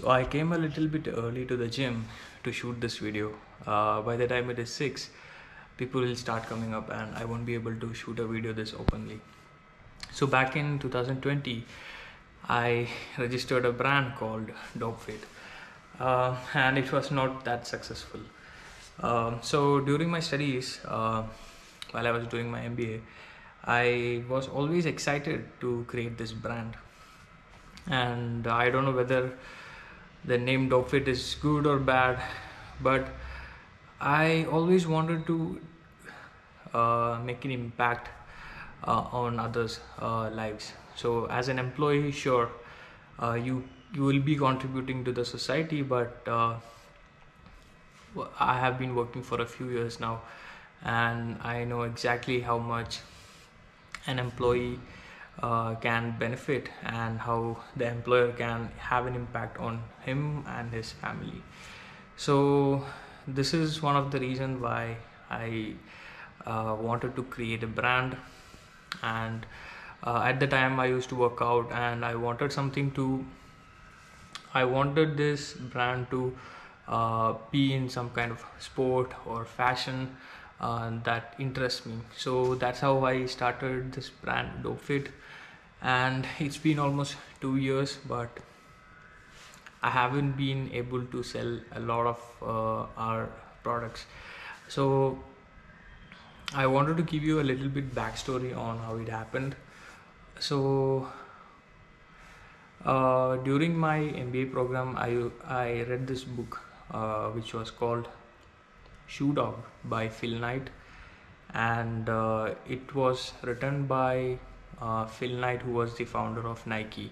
So I came a little bit early to the gym to shoot this video. By the time it is 6, people will start coming up and I won't be able to shoot a video this openly. So back in 2020, I registered a brand called Dopefit, and it was not that successful. So during my studies, while I was doing my MBA, I was always excited to create this brand, and I don't know whether the name Dopefit is good or bad, but I always wanted to make an impact on others' lives. So as an employee, sure, you will be contributing to the society, but I have been working for a few years now, and I know exactly how much an employee can benefit and how the employer can have an impact on him and his family. So this is one of the reasons why I wanted to create a brand. And at the time I used to work out, and I wanted this brand to be in some kind of sport or fashion that interests me. So that's how I started this brand Dopefit, and it's been almost 2 years, but I haven't been able to sell a lot of our products. So I wanted to give you a little bit backstory on how it happened. So during my MBA program, I read this book which was called Shoe Dog by Phil Knight, and it was written by Phil Knight, who was the founder of Nike.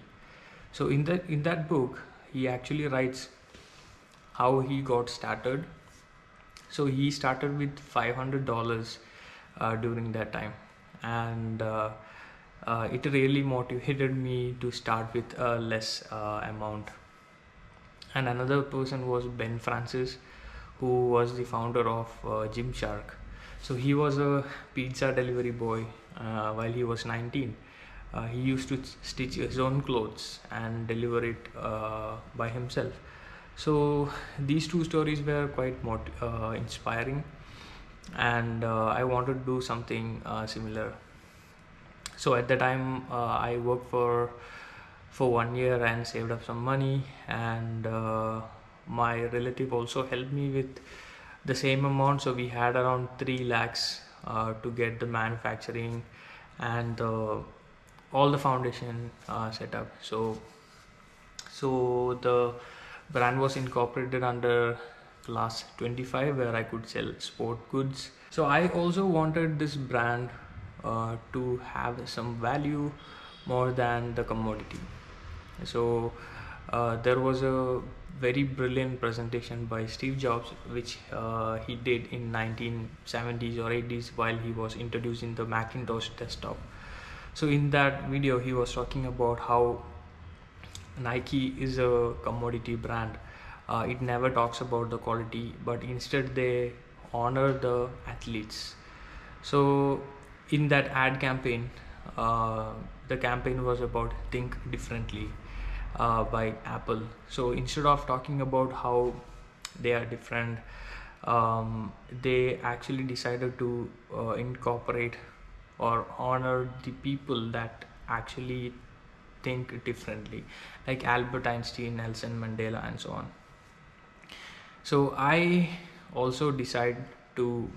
So in that book, he actually writes how he got started. So he started with $500 during that time, and it really motivated me to start with a less amount. And another person was Ben Francis, who was the founder of Gymshark. So he was a pizza delivery boy while he was 19. He used to stitch his own clothes and deliver it by himself. So these two stories were quite inspiring, and I wanted to do something similar. So at the time, I worked for 1 year and saved up some money, and my relative also helped me with the same amount. So we had around 3 lakhs to get the manufacturing and all the foundation set up. So the brand was incorporated under class 25, where I could sell sport goods. So I also wanted this brand to have some value more than the commodity. So there was a very brilliant presentation by Steve Jobs, which he did in 1970s or 80s while he was introducing the Macintosh desktop. So in that video, he was talking about how Nike is a commodity brand. It never talks about the quality, but instead they honor the athletes. So in that ad campaign, the campaign was about Think Differently by Apple. So instead of talking about how they are different, they actually decided to incorporate or honor the people that actually think differently, like Albert Einstein, Nelson Mandela, and so on. So I also decide to,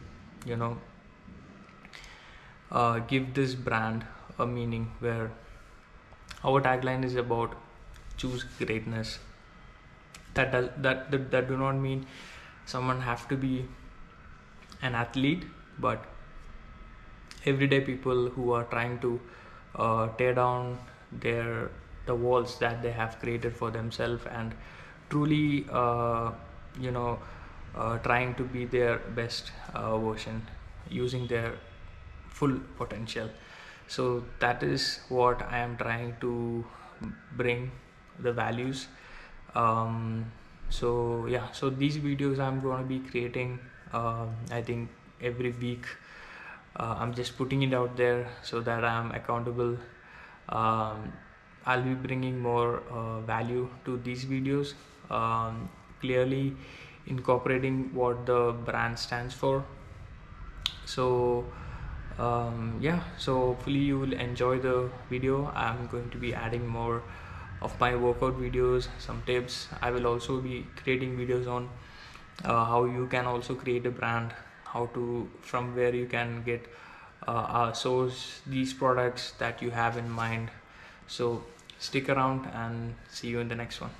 give this brand a meaning where our tagline is about choose greatness. That do not mean someone have to be an athlete, but everyday people who are trying to tear down the walls that they have created for themselves, and truly trying to be their best version using their full potential. So that is what I am trying to bring, the values. So yeah, so these videos I'm going to be creating I think every week. I'm just putting it out there so that I'm accountable. I'll be bringing more value to these videos, clearly incorporating what the brand stands for. So yeah, so hopefully you will enjoy the video. I'm going to be adding more of my workout videos, some tips. I will also be creating videos on how you can also create a brand, how to, from where you can get source these products that you have in mind. So stick around and see you in the next one.